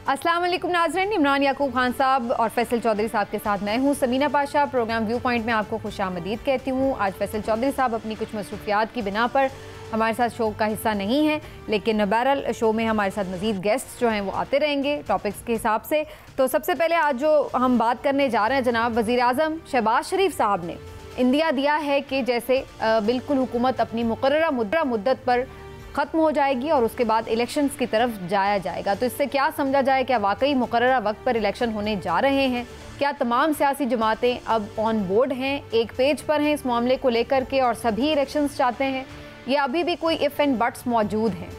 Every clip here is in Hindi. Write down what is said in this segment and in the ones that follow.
अस्सलाम वालेकुम नाज़रीन, इमरान याकूब खान साहब और फैसल चौधरी साहब के साथ मैं हूँ Samina Pasha. Program view point में आपको खुशामदीद कहती हूँ। आज फैसल चौधरी साहब अपनी कुछ मसरूफियात की बिना पर हमारे साथ शो का हिस्सा नहीं है, लेकिन बहरहाल शो में हमारे साथ मज़ीद गेस्ट जो हैं वो आते रहेंगे टॉपिक्स के हिसाब से। तो सबसे पहले आज जो हम बात करने जा रहे हैं, जनाब वज़ीर आज़म शहबाज शरीफ साहब ने इंदिया दिया है कि जैसे बिल्कुल हुकूमत अपनी मुकर्ररा मुद्दत पर ख़त्म हो जाएगी और उसके बाद इलेक्शंस की तरफ जाया जाएगा। तो इससे क्या समझा जाए, क्या वाकई मुकर्ररा वक्त पर इलेक्शन होने जा रहे हैं? क्या तमाम सियासी जमातें अब ऑन बोर्ड हैं, एक पेज पर हैं इस मामले को लेकर के और सभी इलेक्शंस चाहते हैं, या अभी भी कोई इफ़ एंड बट्स मौजूद हैं?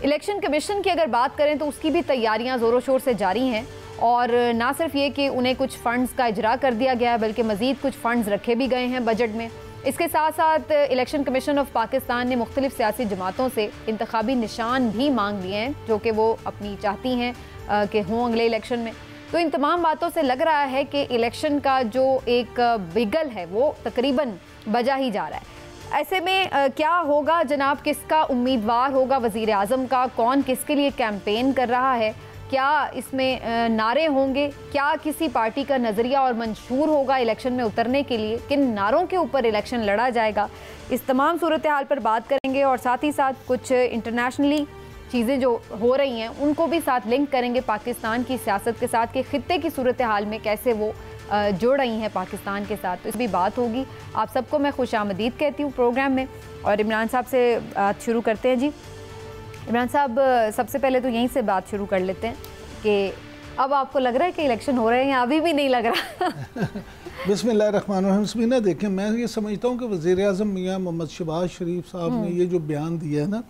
इलेक्शन कमीशन की अगर बात करें तो उसकी भी तैयारियाँ ज़ोरों शोर से जारी हैं और ना सिर्फ ये कि उन्हें कुछ फ़ंड्स का इजरा कर दिया गया है, बल्कि मज़ीद कुछ फ़ंड्स रखे भी गए हैं बजट में। इसके साथ साथ इलेक्शन कमीशन ऑफ पाकिस्तान ने मुख्तलिफ सियासी जमातों से इंतखाबी निशान भी मांग लिए हैं जो कि वो अपनी चाहती हैं कि हों अगले इलेक्शन में। तो इन तमाम बातों से लग रहा है कि इलेक्शन का जो एक बिगल है वो तकरीबन बजा ही जा रहा है। ऐसे में क्या होगा जनाब, किसका उम्मीदवार होगा वज़ीर आज़म का, कौन किसके लिए कैंपेन कर रहा है, क्या इसमें नारे होंगे, क्या किसी पार्टी का नज़रिया और मंशूर होगा इलेक्शन में उतरने के लिए, किन नारों के ऊपर इलेक्शन लड़ा जाएगा, इस तमाम सूरत हाल पर बात करेंगे और साथ ही साथ कुछ इंटरनेशनली चीज़ें जो हो रही हैं उनको भी साथ लिंक करेंगे पाकिस्तान की सियासत के साथ कि ख़ित्ते की सूरत हाल में कैसे वो जुड़ रही हैं पाकिस्तान के साथ। तो इस भी बात होगी। आप सबको मैं खुशामदीद कहती हूँ प्रोग्राम में और इमरान साहब से बात शुरू करते हैं। जी इमरान साहब, सबसे पहले तो यहीं से बात शुरू कर लेते हैं कि अब आपको लग रहा है कि इलेक्शन हो रहे हैं या अभी भी नहीं लग रहा? बिस्मिल्लाहिर्रहमानिर्रहीम। ना देखें, मैं ये समझता हूँ कि वज़ीर आज़म मियाँ मोहम्मद शहबाज शरीफ साहब ने ये जो बयान दिया है ना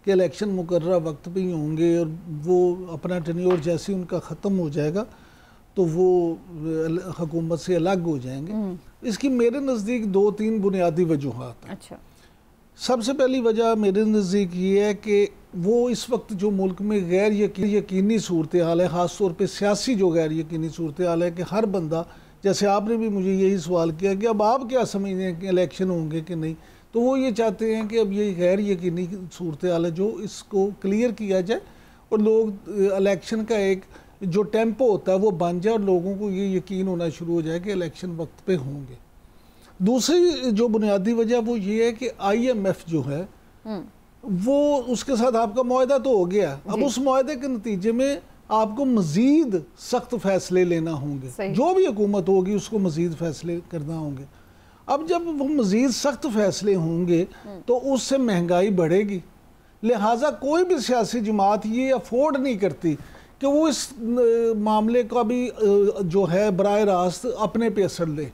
कि इलेक्शन मुकर्ररा वक्त पे ही होंगे और वो अपना टेन्योर जैसे ही उनका ख़त्म हो जाएगा तो वो हुकूमत से अलग हो जाएंगे, इसकी मेरे नज़दीक दो तीन बुनियादी वजूहात हैं। अच्छा, सबसे पहली वजह मेरे नज़दीक ये है कि वो इस वक्त जो मुल्क में गैर यकीनी सूरत हाल है, ख़ास तौर पे सियासी जो गैर यकीनी सूरत हाल है कि हर बंदा, जैसे आपने भी मुझे यही सवाल किया कि अब आप क्या समझते हैं कि इलेक्शन होंगे कि नहीं, तो वो ये चाहते हैं कि अब ये गैर यकीनी सूरत हाल है जो इसको क्लियर किया जाए और लोग इलेक्शन का एक जो टेम्पो होता है वो बन जाए और लोगों को ये यकीन होना शुरू हो जाए कि इलेक्शन वक्त पे होंगे। दूसरी जो बुनियादी वजह वो ये है कि IMF जो है वो उसके साथ आपका मुआहदा तो हो गया, अब उस मुआहदे के नतीजे में आपको मज़ीद सख्त फैसले लेना होंगे, जो भी हुकूमत होगी उसको मज़ीद फैसले करना होंगे। अब जब वो मज़ीद सख्त फैसले होंगे तो उससे महंगाई बढ़ेगी, लिहाजा कोई भी सियासी जमात ये अफोर्ड नहीं करती कि वो इस मामले का भी जो है बराह रास्त अपने पे असर ले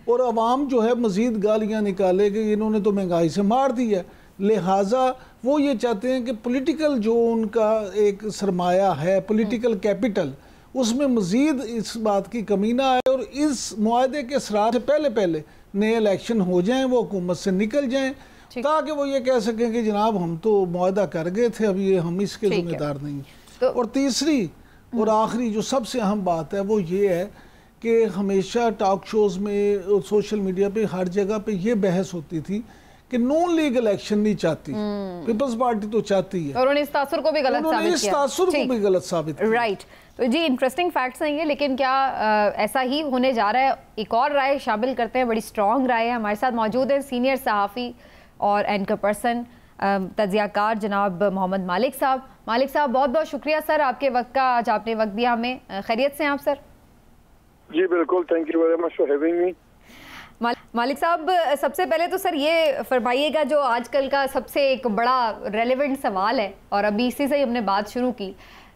और अवाम जो है मज़ीद गालियाँ निकाले कि इन्होंने तो महंगाई से मार दी है। लिहाजा वो ये चाहते हैं कि पॉलिटिकल जो उनका एक सरमाया है, पॉलिटिकल कैपिटल, उसमें मज़ीद इस बात की कमी ना आए और इस मुआहदे के असरार से पहले नए इलेक्शन हो जाएं, वो हुकूमत से निकल जाएं, ताकि वो ये कह सकें कि जनाब हम तो मुआहदा कर गए थे, अब ये हम इसके जिम्मेदार नहीं। तो और तीसरी और आखिरी जो सबसे अहम बात है वो ये है कि हमेशा टॉक शोज़ में और सोशल मीडिया पे हर जगह पे ये बहस होती थी कि नॉन लीग इलेक्शन नहीं चाहती, पीपल्स पार्टी तो चाहती है, और उन्होंने इस तासुर को भी गलत साबित किया। राइट, तो जी इंटरेस्टिंग फैक्ट्स हैं ये, लेकिन क्या ऐसा ही होने जा रहा है? एक और राय शामिल करते हैं, बड़ी स्ट्रॉन्ग राय है। हमारे साथ मौजूद है सीनियर सहाफ़ी और एंकर पर्सन तज्ज़ियाकार जनाब मोहम्मद मालिक साहब। मालिक साहब, बहुत बहुत शुक्रिया सर आपके वक्त का, आज आपने वक्त दिया हमें। खैरियत से हैं आप सर? जी बिल्कुल, thank you very much for having me. मालिक साहब, सबसे पहले तो सर ये फरमाइएगा जो आजकल का सबसे एक बड़ा रेलेवेंट सवाल है और अभी इसी से ही हमने बात शुरू की,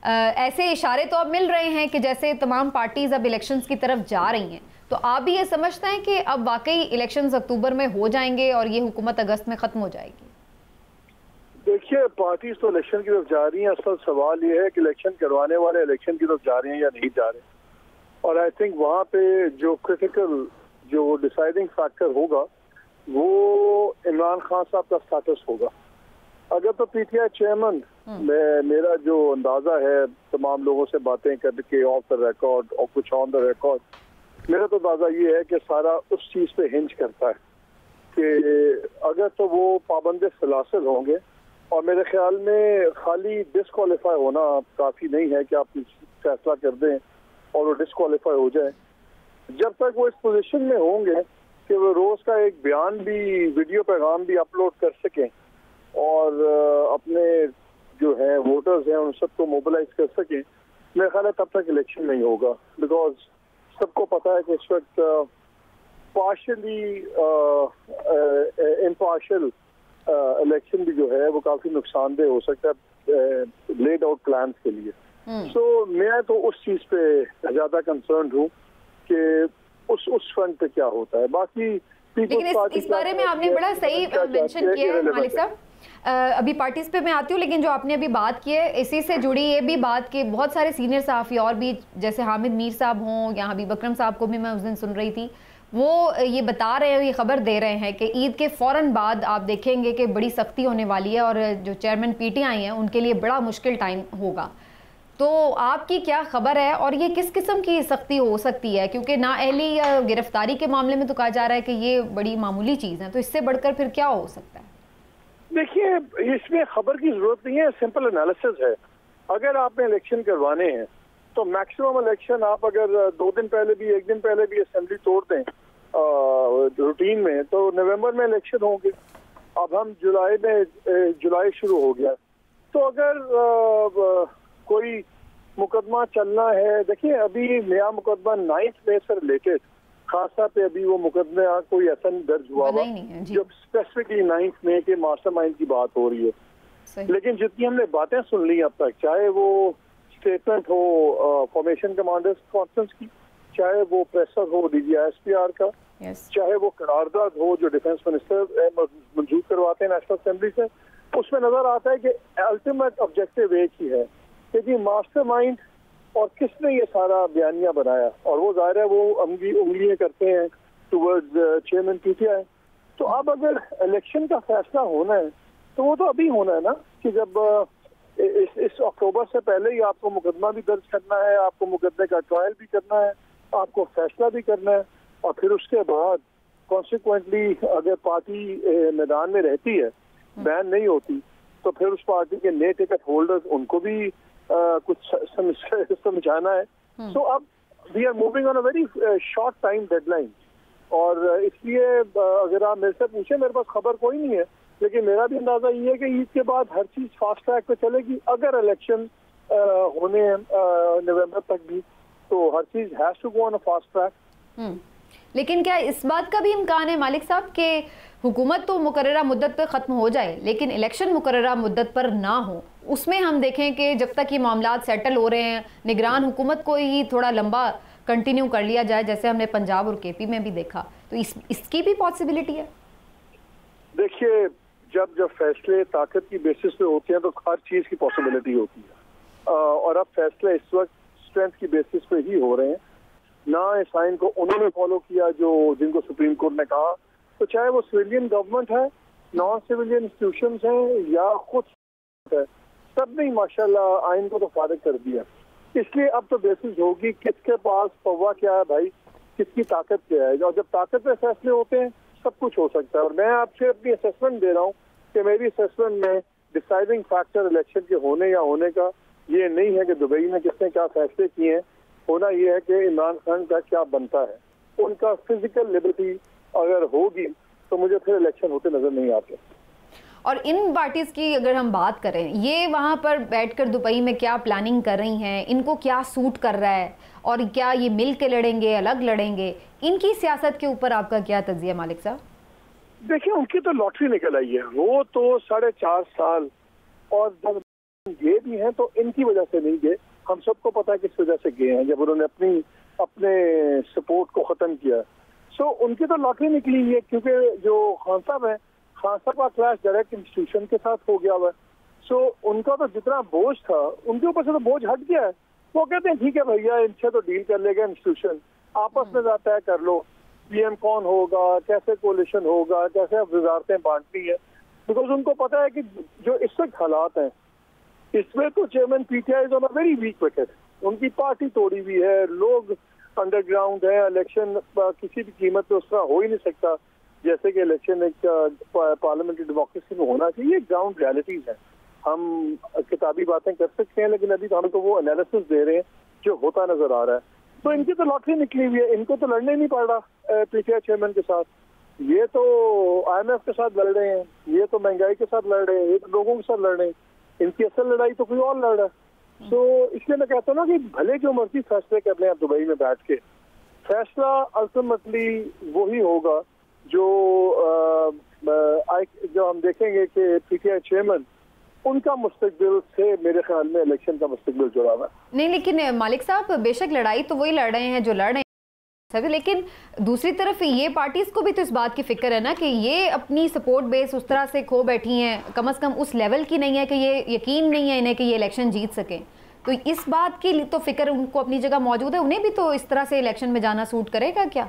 ऐसे इशारे तो अब मिल रहे हैं कि जैसे तमाम पार्टीज़ अब इलेक्शंस की तरफ जा रही हैं, तो आप भी ये समझते हैं कि अब वाकई इलेक्शंस अक्टूबर में हो जाएंगे और ये हुकूमत अगस्त में ख़त्म हो जाएगी? देखिए, पार्टीज तो इलेक्शन की तरफ जा रही हैं, असल सवाल ये है कि इलेक्शन करवाने वाले इलेक्शन की तरफ जा रहे हैं या नहीं जा रहे हैं। और आई थिंक वहाँ पे जो क्रिटिकल जो डिसाइडिंग फैक्टर होगा वो इमरान खान साहब का स्टेटस होगा। अगर तो PTI चेयरमैन, मेरा जो अंदाजा है तमाम लोगों से बातें करके ऑफ द रिकॉर्ड और कुछ ऑन द रिकॉर्ड, मेरा तो अंदाजा ये है कि सारा उस चीज़ पे हिंज करता है कि अगर तो वो पाबंद सलासिल होंगे और मेरे ख्याल में खाली डिसक्वालीफाई होना काफ़ी नहीं है कि आप फैसला कर दें और वो डिसक्वालीफाई हो जाए। जब तक वो इस पोजीशन में होंगे कि वो रोज़ का एक बयान भी, वीडियो पैगाम भी अपलोड कर सकें और अपने जो है वोटर्स हैं उन सबको मोबिलाइज कर सकें, मेरा ख्याल है तब तक इलेक्शन नहीं होगा। बिकॉज सबको पता है कि इस वक्त पार्शली इम्पार्शल इलेक्शन भी जो है वो काफ़ी नुकसानदेह हो सकता है लेड आउट प्लान के लिए। सो मैं तो उस चीज़ पे ज़्यादा कंसर्न हूँ कि उस फ्रंट पे क्या होता है। बाकी लेकिन इस बारे में आपने बड़ा सही मेंशन किया है मालिक साहब। अभी पार्टीज पे मैं आती हूँ, लेकिन जो आपने अभी बात की है इसी से जुड़ी ये भी बात कि बहुत सारे सीनियर सहाफ़ी और भी जैसे हामिद मीर साहब हों या हबीब अकरम साहब को भी मैं उस दिन सुन रही थी, वो ये बता रहे हैं, ये खबर दे रहे हैं कि ईद के फ़ौरन बाद आप देखेंगे कि बड़ी सख्ती होने वाली है और जो चेयरमैन पीटीआई हैं उनके लिए बड़ा मुश्किल टाइम होगा। तो आपकी क्या खबर है और ये किस किस्म की सख्ती हो सकती है? क्योंकि नाअहली या गिरफ्तारी के मामले में तो कहा जा रहा है कि ये बड़ी मामूली चीज़ है, तो इससे बढ़कर फिर क्या हो सकता है? देखिए, इसमें खबर की जरूरत नहीं है, सिंपल एनालिसिस है। अगर आपने इलेक्शन करवाने हैं तो मैक्सिमम इलेक्शन आप अगर 2 दिन पहले भी, 1 दिन पहले भी असेंबली तोड़ दें रूटीन में, तो नवंबर में इलेक्शन होंगे। अब हम जुलाई शुरू हो गया, तो अगर कोई मुकदमा चलना है, देखिए अभी नया मुकदमा 9th मई से रिलेटेड खासा पे अभी वो मुकदमे कोई ऐसा नहीं दर्ज हुआ जो स्पेसिफिकली 9th मई के मास्टरमाइंड की बात हो रही है। लेकिन जितनी हमने बातें सुन ली अब तक, चाहे वो स्टेटमेंट हो फॉर्मेशन कमांडर्स कॉन्फ्रेंस की, चाहे वो प्रेशर हो DGISPR का, चाहे वो करारदाद हो जो डिफेंस मिनिस्टर मंजूर करवाते हैं नेशनल असेंबली से, उसमें नजर आता है कि अल्टीमेट ऑब्जेक्टिव एक ही है कि मास्टरमाइंड और किसने ये सारा बयानिया बनाया, और वो जाहिर है वो उंगलियां करते हैं टुवर्ड्स चेयरमैन पीटीआई। तो अब अगर इलेक्शन का फैसला होना है तो वो तो अभी होना है ना, कि जब इस अक्टूबर से पहले ही आपको मुकदमा भी दर्ज करना है, आपको मुकदमे का ट्रायल भी करना है, आपको फैसला भी करना है, और फिर उसके बाद कॉन्सिक्वेंटली अगर पार्टी मैदान में रहती है, बैन नहीं होती, तो फिर उस पार्टी के नए टिकट होल्डर्स उनको भी कुछ समझाना है। सो अब we are moving on a very short time deadline, और इसलिए अगर आप मेरे से पूछे, मेरे पास खबर कोई नहीं है, लेकिन मेरा भी अंदाजा ये है कि ईद के बाद हर चीज फास्ट ट्रैक पे चलेगी। अगर इलेक्शन होने हैं नवंबर तक भी, तो हर चीज has to go on a fast track. लेकिन क्या इस बात का भी इम्कान है मालिक साहब कि हुकूमत तो मुकर्ररा मुद्दत पर ख़त्म हो जाए लेकिन इलेक्शन मुकर्ररा मुद्दत पर ना हो? उसमें हम देखें कि जब तक ये मामला सेटल हो रहे हैं, निगरान हुकूमत को ही थोड़ा लंबा कंटिन्यू कर लिया जाए, जैसे हमने पंजाब और KP में भी देखा, तो इसकी भी पॉसिबिलिटी है? देखिए, जब फैसले ताकत की बेसिस पे होते हैं तो हर चीज़ की पॉसिबिलिटी होती है, और अब फैसले इस वक्त स्ट्रेंथ की बेसिस पे ही हो रहे हैं। ना इस आइन को उन्होंने फॉलो किया जिनको सुप्रीम कोर्ट ने कहा, तो चाहे वो सिविलियन गवर्नमेंट है, नॉन सिविलियन इंस्टीट्यूशंस हैं या खुद है, सब ने माशाल्लाह आइन को तो फारिग कर दिया। इसलिए अब तो बेसिस होगी किसके पास पवा क्या है भाई, किसकी ताकत क्या है, और जब ताकत पे फैसले होते हैं सब कुछ हो सकता है। और मैं आपसे अपनी असेसमेंट दे रहा हूँ कि मेरी असेसमेंट में डिसाइडिंग फैक्टर इलेक्शन के होने या होने का ये नहीं है कि दुबई में किसने क्या फैसले किए हैं, होना ये है कि इमरान खान का क्या बनता है। उनका फिजिकल लिबर्टी अगर होगी तो मुझे फिर इलेक्शन होते नजर नहीं आते। और इन पार्टीज की अगर हम बात करें, ये वहाँ पर बैठकर दुबई में क्या प्लानिंग कर रही हैं, इनको क्या सूट कर रहा है, और क्या ये मिल के लड़ेंगे, अलग लड़ेंगे, इनकी सियासत के ऊपर आपका क्या तज्जिया मालिक साहब? देखिए, उनकी तो लॉटरी निकल आई है, वो तो 4.5 साल, और जब ये भी हैं तो इनकी वजह से नहीं गए, हम सबको पता है किस वजह से गए हैं, जब उन्होंने अपने सपोर्ट को खत्म किया। सो उनकी तो लॉटरी निकली है, क्योंकि जो खान साहब है, खान साहब का क्लैश डायरेक्ट इंस्टीट्यूशन के साथ हो गया हुआ है। सो उनका तो जितना बोझ था उनके ऊपर से तो बोझ हट गया है। वो कहते हैं ठीक है भैया, इनसे तो डील कर लेगा इंस्टीट्यूशन, आपस में तय कर लो PM कौन होगा, कैसे कोलिशन होगा, कैसे वजारतें बांटनी है। बिकॉज उनको पता है कि जो इस वक्त हालात हैं इसमें तो chairman PTI is on a very weak wicket, उनकी पार्टी तोड़ी हुई है, लोग अंडरग्राउंड है, इलेक्शन किसी भी कीमत पे उस तरह हो ही नहीं सकता। जैसे कि इलेक्शन एक पार्लियामेंट्री डेमोक्रेसी में होना चाहिए, ग्राउंड रियलिटीज है। हम किताबी बातें कर सकते हैं, लेकिन अभी तो हम तो वो एनालिसिस दे रहे हैं जो होता नजर आ रहा है। तो इनकी तो लॉटरी निकली हुई है, इनको तो लड़ने नहीं पड़ रहा पीटीआई चेयरमैन के साथ। ये तो IMF के साथ लड़ रहे हैं, ये तो महंगाई के साथ लड़ रहे हैं, ये तो लोगों के साथ लड़ रहे हैं। इनकी असल लड़ाई तो कोई और लड़ रहा है। तो इसलिए मैं कहता हूँ ना कि भले जो मर्जी फैसले कर लें आप दुबई में बैठ के, फैसला अल्टीमेटली वही होगा जो हम देखेंगे कि पीटीआई चेयरमैन उनका मुस्तकबिल से मेरे ख्याल में इलेक्शन का मुस्तकबिल जुड़ा हुआ है। नहीं, लेकिन मालिक साहब बेशक लड़ाई तो वही लड़ रहे हैं जो लड़ रहे हैं, लेकिन दूसरी तरफ ये पार्टीज को भी तो इस बात की फिक्र है ना कि ये अपनी सपोर्ट बेस उस तरह से खो बैठी हैं, कम से कम उस लेवल की नहीं है कि ये यकीन नहीं है इन्हें कि ये इलेक्शन जीत सकें। तो इस बात की तो फिक्र उनको अपनी जगह मौजूद है, उन्हें भी तो इस तरह से इलेक्शन में जाना सूट करेगा क्या?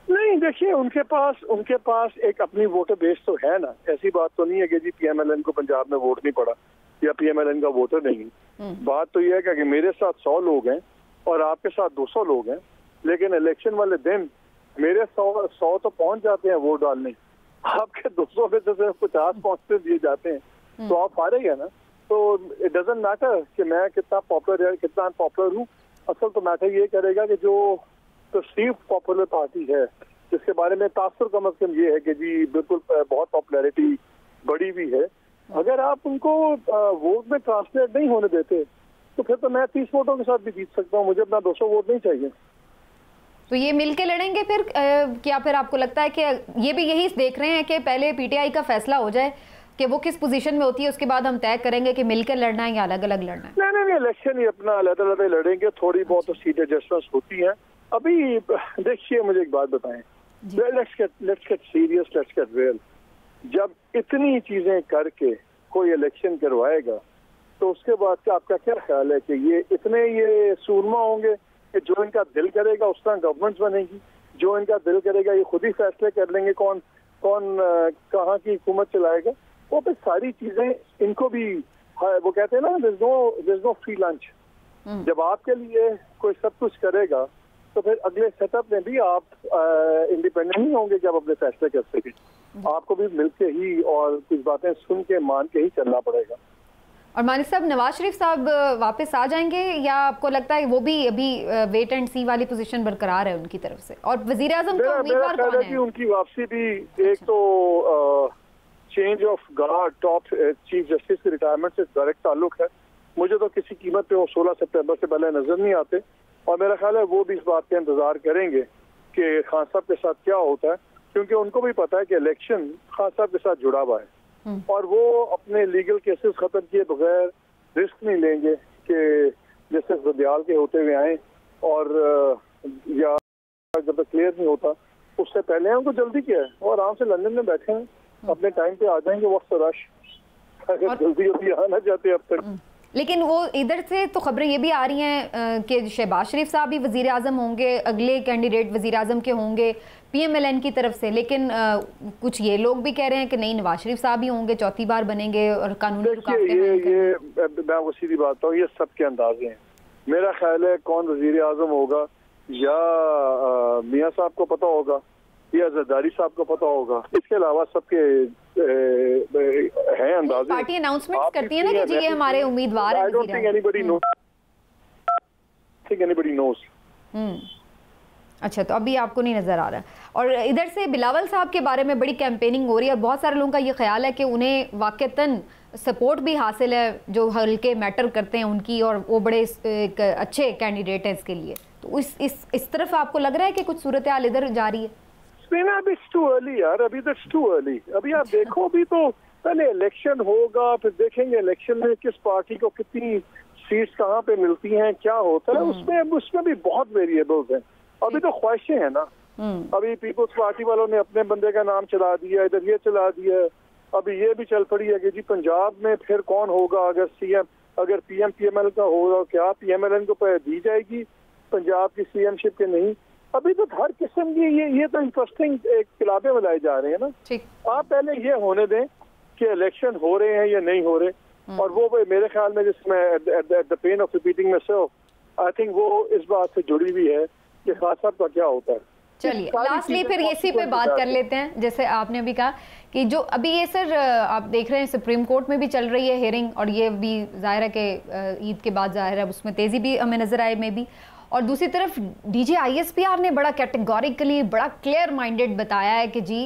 नहीं, देखिए उनके पास एक अपनी वोटर बेस तो है ना। ऐसी बात तो नहीं है कि जी PMLN को पंजाब में वोट नहीं पड़ा या PMLN का वोटर नहीं। बात तो यह है कि मेरे साथ 100 लोग हैं और आपके साथ 200 लोग हैं, लेकिन इलेक्शन वाले दिन मेरे 100 तो पहुंच जाते हैं वोट डालने, आपके 200 में से सिर्फ 50 पहुंचते दिए जाते हैं। तो आप फारिग है ना। तो इट डजंट मैटर कि मैं कितना पॉपुलर है कितना अनपॉपुलर हूँ। असल तो मैटर ये करेगा कि जो परसीव पॉपुलर पार्टी है, जिसके बारे में तासुर कम अज कम ये है कि जी बिल्कुल बहुत पॉपुलैरिटी बढ़ी हुई है, अगर आप उनको वोट में ट्रांसलेट नहीं होने देते तो फिर तो मैं 30 वोटों के साथ भी जीत सकता हूँ, मुझे अपना 200 वोट नहीं चाहिए। तो ये मिल के लड़ेंगे फिर क्या फिर आपको लगता है कि ये भी यही देख रहे हैं कि पहले पीटीआई का फैसला हो जाए कि वो किस पोजीशन में होती है, उसके बाद हम तय करेंगे कि मिलकर लड़ना है या अलग अलग लड़ना है? नहीं, इलेक्शन ही अपना अलग-अलग लड़ेंगे, थोड़ी बहुत तो सीट एडजस्टमेंट्स होती हैं। अभी देखिए मुझे एक बात बताएं, let's get serious, let's get real. जब इतनी चीजें करके कोई इलेक्शन करवाएगा तो उसके बाद का आपका क्या ख्याल है कि ये सूरमा होंगे कि जो इनका दिल करेगा उस तरह गवर्नमेंट बनेगी, जो इनका दिल करेगा ये खुद ही फैसले कर लेंगे कौन कहाँ की हुकूमत चलाएगा? वो फिर सारी चीजें इनको भी वो कहते हैं ना, there is no free lunch. जब आपके लिए कोई सब कुछ करेगा तो फिर अगले सेटअप में भी आप इंडिपेंडेंट नहीं होंगे जब अपने फैसले कर सके। आपको भी मिलके ही और कुछ बातें सुन के मान के ही चलना पड़ेगा। और मानिक साहब, नवाज शरीफ साहब वापस आ जाएंगे या आपको लगता है वो भी अभी वेट एंड सी वाली पोजीशन बरकरार है उनकी तरफ से? और वजीर आजम का उम्मीदवार कौन है? उनकी वापसी भी एक तो change of guard top chief justice की रिटायरमेंट से डायरेक्ट ताल्लुक है। मुझे तो किसी कीमत पे वो 16 सितंबर से पहले नजर नहीं आते और मेरा ख्याल है वो भी इस बात का इंतजार करेंगे कि खान साहब के साथ क्या होता है, क्योंकि उनको भी पता है कि इलेक्शन खान साहब के साथ जुड़ा हुआ है और वो अपने लीगल केसेस खत्म किए बगैर रिस्क नहीं लेंगे कि जस्टिस बदियाल के होते हुए आए और या जब तक क्लियर नहीं होता उससे पहले उनको जल्दी क्या है, वो आराम से लंदन में बैठे हैं, अपने टाइम पे आ जाएंगे। वक्त रश अगर जल्दी होती आना चाहते अब तक। लेकिन वो इधर से तो खबरें ये भी आ रही हैं कि शहबाज शरीफ साहब भी वजीर आजम होंगे, अगले कैंडिडेट वजीर आजम के होंगे PMLN की तरफ से, लेकिन कुछ ये लोग भी कह रहे हैं कि नहीं नवाज शरीफ साहब ही होंगे, चौथी बार बनेंगे और कानूनी रुकावटें ये मैं वो सीधी बात हूँ, ये सबके अंदाजे हैं। मेरा ख्याल है कौन वजीर आजम होगा या मियाँ साहब को पता होगा या जरदारी साहब को पता होगा, इसके अलावा सबके हैं अंदाजे। पार्टी अनाउंसमेंट करती है ना कि जी ये हमारे उम्मीदवार हैं। I don't think anybody knows. अच्छा, तो अभी आपको नहीं नजर आ रहा। और इधर से बिलावल साहब के बारे में बड़ी कैंपेनिंग हो रही है और बहुत सारे लोगों का ये ख्याल है कि उन्हें वाकईतन सपोर्ट भी हासिल है जो हल्के मैटर करते हैं उनकी, और वो बड़े एक अच्छे कैंडिडेट हैं इसके लिए। तो इस तरफ आपको लग रहा है कि कुछ सूरत हाल इधर जा रही है? अभी टू अर्ली यार, अभी तक टू अर्ली। अभी आप देखो, अभी तो पहले इलेक्शन होगा, फिर देखेंगे इलेक्शन में किस पार्टी को कितनी सीट्स कहाँ पे मिलती हैं, क्या होता है, उसमें भी बहुत वेरिएबल्स हैं। अभी तो ख्वाहिशें हैं ना। अभी पीपल्स पार्टी वालों ने अपने बंदे का नाम चला दिया, इधर ये चला दिया, अभी ये भी चल पड़ी है कि जी पंजाब में फिर कौन होगा, अगर CM अगर PM PML का होगा, क्या PMLN को दी जाएगी पंजाब की CM-शिप के? नहीं। अभी तो हर किस्म की ये तो इंटरेस्टिंग एक किलाबे बनाए जा रहे हैं ना। आप पहले ये होने दें कि इलेक्शन हो रहे हैं या नहीं हो रहे, और वो मेरे ख्याल में जिसमें at the pain of repeating my self, I think वो इस बात से जुड़ी हुई है कि खान साहब का क्या होता है। चलिए लास्टली फिर इसी पे बात कर लेते हैं। जैसे आपने अभी कहा कि जो अभी ये सर आप देख रहे हैं सुप्रीम कोर्ट में भी चल रही है हियरिंग, और ये भी जाहिर है कि ईद के बाद जाहिर है उसमें तेज़ी भी हमें नज़र आए में भी। और दूसरी तरफ डीजी ISPR ने बड़ा कैटेगोरिकली बड़ा क्लियर माइंडेड बताया है कि जी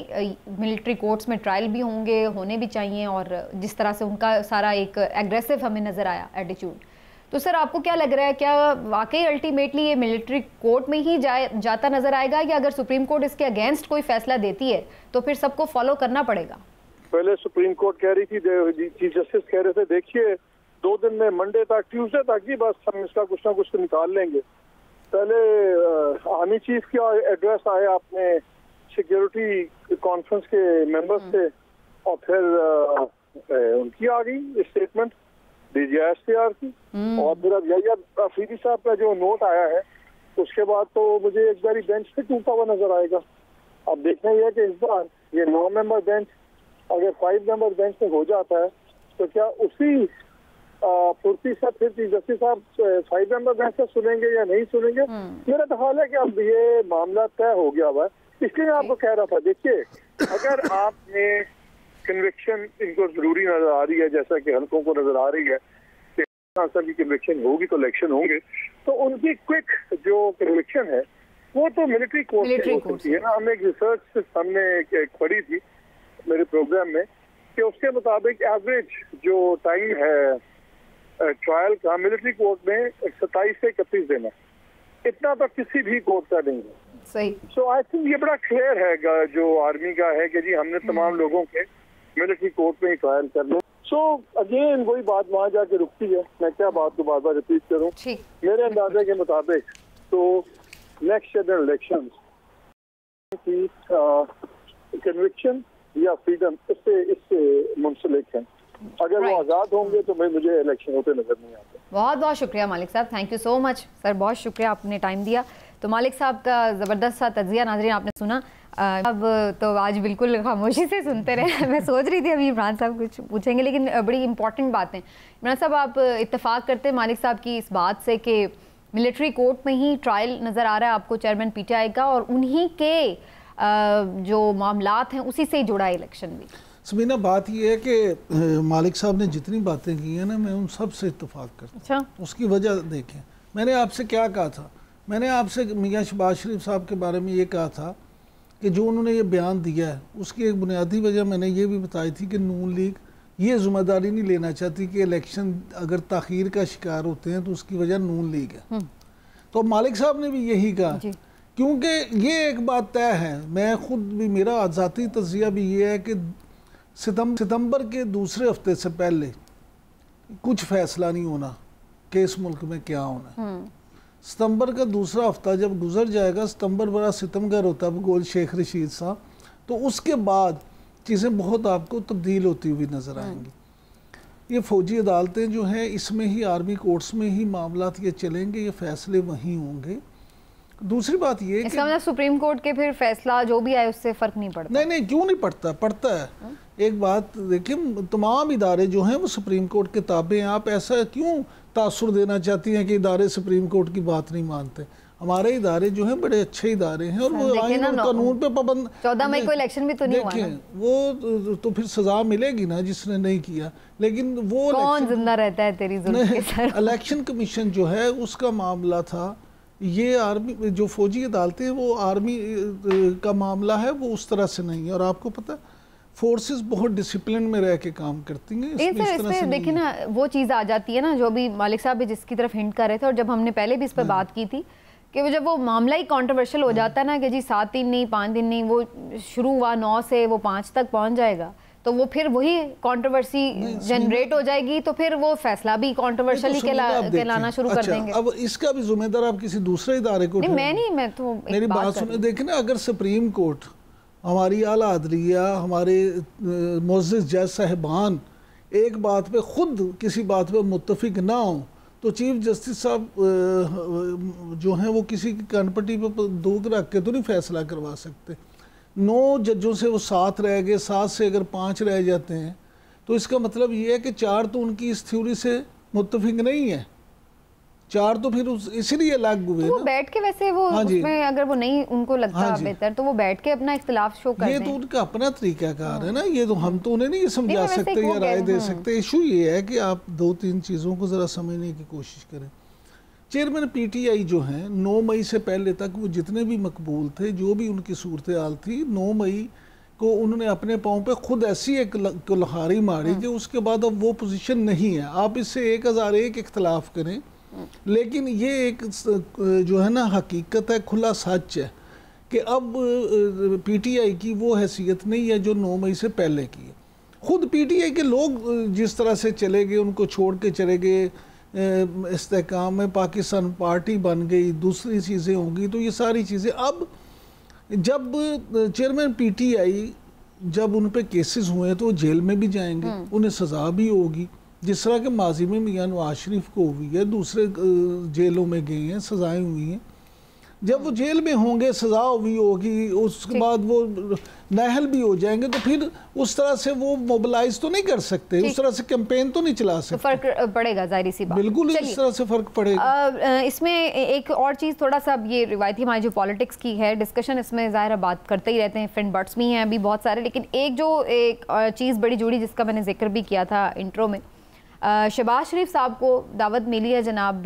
मिलिट्री कोर्ट्स में ट्रायल भी होंगे, होने भी चाहिए, और जिस तरह से उनका सारा एक एग्रेसिव हमें नज़र आया एटीट्यूड। तो सर आपको क्या लग रहा है, क्या वाकई अल्टीमेटली ये मिलिट्री कोर्ट में ही जाता नजर आएगा, या अगर सुप्रीम कोर्ट इसके अगेंस्ट कोई फैसला देती है तो फिर सबको फॉलो करना पड़ेगा? पहले सुप्रीम कोर्ट कह रही थी, चीफ जस्टिस कह रहे थे देखिए 2 दिन में मंडे तक ट्यूसडे तक ही बस हम इसका कुछ ना कुछ तो निकाल लेंगे। पहले आर्मी चीफ का एड्रेस आया अपने सिक्योरिटी कॉन्फ्रेंस के मेंबर्स से, और फिर उनकी आ गई स्टेटमेंट डीजी ISPR की, और फिर अब यही अफरीदी साहब का जो नोट आया है उसके बाद तो मुझे एक बारी बेंच पे टूटा हुआ नजर आएगा। अब देखना यह है कि इस बार ये 9 मेंबर बेंच अगर 5 मेंबर बेंच में हो जाता है तो क्या उसी फुर्ती से फिर चीफ जस्टिस साहब 5 मेंबर बेंच से सुनेंगे या नहीं सुनेंगे। मेरा तो ख्याल है कि अब ये मामला तय हो गया हुआ है, इसलिए मैं आपको कह रहा था देखिए अगर आपने कन्विक्शन इनको जरूरी नजर आ रही है, जैसा कि हल्कों को नजर आ रही है कि साहब की कन्विक्शन होगी तो इलेक्शन होंगे, तो उनकी क्विक जो कन्विक्शन है वो तो मिलिट्री कोर्ट से हो सकती है ना। हमने एक रिसर्च हमने एक पढ़ी थी मेरे प्रोग्राम में कि उसके मुताबिक एवरेज जो टाइम है ट्रायल का मिलिट्री कोर्ट में 27 से 31 दिन है, इतना तो किसी भी कोर्ट का नहीं है। सही। सो आई थिंक ये बड़ा क्लियर है जो आर्मी का है कि जी हमने तमाम लोगों के मिलिट्री कोर्ट में ही ट्रायल कर लो। सो अगेन वही बात वहाँ जाके रुकती है, मैं क्या बात को बार बार रिपीट करूँ। मेरे अंदाजे के मुताबिक तो नेक्स्ट जनरल इलेक्शन की कन्विक्शन या फ्रीडम इससे मुंसलिक है। अगर वो आज़ाद होंगे तो मुझे इलेक्शन होते नजर नहीं आते। बहुत बहुत शुक्रिया मालिक साहब, thank you so much sir, बहुत शुक्रिया आपने टाइम दिया। तो मालिक साहब का ज़बरदस्त सा तज्जिया नाज़रीन आपने सुना। अब तो आज बिल्कुल खामोशी से सुनते रहे। मैं सोच रही थी अभी इमरान साहब कुछ पूछेंगे, लेकिन बड़ी इंपॉर्टेंट बातें। इमरान साहब आप इत्तेफाक करते हैं मालिक साहब की इस बात से कि मिलिट्री कोर्ट में ही ट्रायल नज़र आ रहा है आपको चेयरमैन PTI का, और उन्हीं के जो मामलात हैं उसी से ही जुड़ा है इलेक्शन भी। समीना बात यह है कि मालिक साहब ने जितनी बातें की हैं ना मैं उन सब से इत्तेफाक करता हूं। अच्छा, उसकी वजह देखें, मैंने आपसे क्या कहा था, मैंने आपसे मियां शहबाज शरीफ साहब के बारे में ये कहा था कि जो उन्होंने ये बयान दिया है उसकी एक बुनियादी वजह मैंने ये भी बताई थी कि नून लीग ये ज़िम्मेदारी नहीं लेना चाहती कि इलेक्शन अगर ताख़ीर का शिकार होते हैं तो उसकी वजह नून लीग है। तो मालिक साहब ने भी यही कहा, क्योंकि ये एक बात तय है, मैं खुद भी मेरा ज़ाती तज़िया भी ये है कि सितंबर के दूसरे हफ्ते से पहले कुछ फैसला नहीं होना कि इस मुल्क में क्या होना है। सितंबर का दूसरा हफ्ता जब गुजर जाएगा, सितंबर बड़ा सितमगर होता है गोल शेख रशीद साहब, तो उसके बाद चीज़ें बहुत आपको तब्दील होती हुई नज़र आएंगी। ये फ़ौजी अदालतें जो हैं इसमें ही आर्मी कोर्ट्स में ही मामलात ये चलेंगे, ये फ़ैसले वहीं होंगे। दूसरी बात ये इसका मतलब सुप्रीम कोर्ट के फिर फैसला जो भी आए उससे फ़र्क नहीं पड़ता? नहीं, क्यों नहीं पड़ता, पड़ता है। एक बात देखिए, तमाम इदारे जो हैं वो सुप्रीम कोर्ट के ताबे हैं। आप ऐसा क्यों तासुर देना चाहती हैं कि इदारे सुप्रीम कोर्ट की बात नहीं मानते? हमारे इदारे जो हैं बड़े अच्छे इदारे हैं और वो आईन और कानून पे पाबंद। 14 मई को इलेक्शन भी तो नहीं हुआ ना? वो तो फिर सजा मिलेगी ना जिसने नहीं किया, लेकिन वो कौन जिंदा रहता है तेरी जुल्म के सर? इलेक्शन कमीशन जो है उसका मामला था, ये आर्मी जो फौजी अदालतें वो आर्मी का मामला है, वो उस तरह से नहीं है। और आपको पता है फोर्सेस बहुत डिसिप्लिन में रह के काम करती हैं। इसमें देखिए ना वो चीज़ आ जाती है ना जो भी मालिक साहब भी जिसकी तरफ हिंट कर रहे थे, और जब हमने पहले भी इस पर बात की थी कि जब वो मामला ही कंट्रोवर्शियल हो जाता है ना कि जी 7 दिन नहीं 5 दिन नहीं, वो शुरू हुआ 9 से वो 5 तक पहुंच जाएगा, तो वो फिर वही कंट्रोवर्सी जनरेट हो जाएगी, तो फिर वो फैसला भी कंट्रोवर्शियल ही कहलाना शुरू कर देंगे। अब इसका भी जिम्मेदार आप किसी दूसरे इदारे को नहीं, मैं तो मेरी बात सुने। देखें ना, अगर सुप्रीम कोर्ट, हमारी आला अदलिया, हमारे मुअज़्ज़िज़ जज साहिबान एक बात पे खुद किसी बात पे मुत्तफिक ना हो, तो चीफ जस्टिस साहब जो हैं वो किसी की कनपट्टी पे दूध रख के तो नहीं फैसला करवा सकते। 9 जजों से वो 7 रह गए, 7 से अगर 5 रह जाते हैं तो इसका मतलब ये है कि 4 तो उनकी इस थ्योरी से मुत्तफिक नहीं है, 4 तो फिर इसलिए अलग हुए तो वो बैठ के वैसे वो उसमें अगर वो नहीं उनको लगता बेहतर तो वो बैठ के अपना इख्तिलाफ शो कर दें। ये तो उनका अपना तरीकाकार है ना, ये तो हम तो उन्हें नहीं समझा सकते या राय दे सकते। इशू ये है कि आप 2-3 चीज़ों को ज़रा समझने की कोशिश करें। चेयरमैन PTI जो हैं 9 मई से पहले तक वो जितने भी मकबूल थे, जो भी उनकी सूरत हाल थी, 9 मई को उन्होंने अपने पाँव पे खुद ऐसी एक लहारी मारी कि उसके बाद अब वो पोजीशन नहीं है। आप इससे 1001 इख्तलाफ करें, लेकिन ये एक जो है ना हकीकत है, खुला सच है कि अब PTI की वो हैसियत नहीं है जो 9 मई से पहले की है। खुद PTI के लोग जिस तरह से चले गए, उनको छोड़ के चले गए, इस्तेहकाम में पाकिस्तान पार्टी बन गई, दूसरी चीज़ें होंगी, तो ये सारी चीज़ें अब जब चेयरमैन PTI जब उन पे केसेस हुए तो वो जेल में भी जाएंगे, उन्हें सज़ा भी होगी, जिस तरह के माजी में मियां नवाज शरीफ को हुई है, दूसरे जेलों में गए हैं, सज़ाएँ हुई हैं। जब वो जेल में होंगे, सज़ा हुई होगी, उसके बाद वो नाहल भी हो जाएंगे, तो फिर उस तरह से वो मोबिलाइज तो नहीं कर सकते, उस तरह से कैंपेन तो नहीं चला सकते। तो फर्क पड़ेगा, जाहिर सी बात, बिल्कुल इस तरह से फर्क पड़ेगा। इसमें एक और चीज़ थोड़ा सा, ये रिवायती हमारी जो पॉलिटिक्स की है डिस्कशन, इसमें ज़ाहिर बात करते ही रहते हैं, फ्रेंड बट्स भी हैं अभी बहुत सारे, लेकिन एक चीज़ बड़ी जुड़ी जिसका मैंने जिक्र भी किया था इंट्रो में, शहबाज शरीफ साहब को दावत मिली है जनाब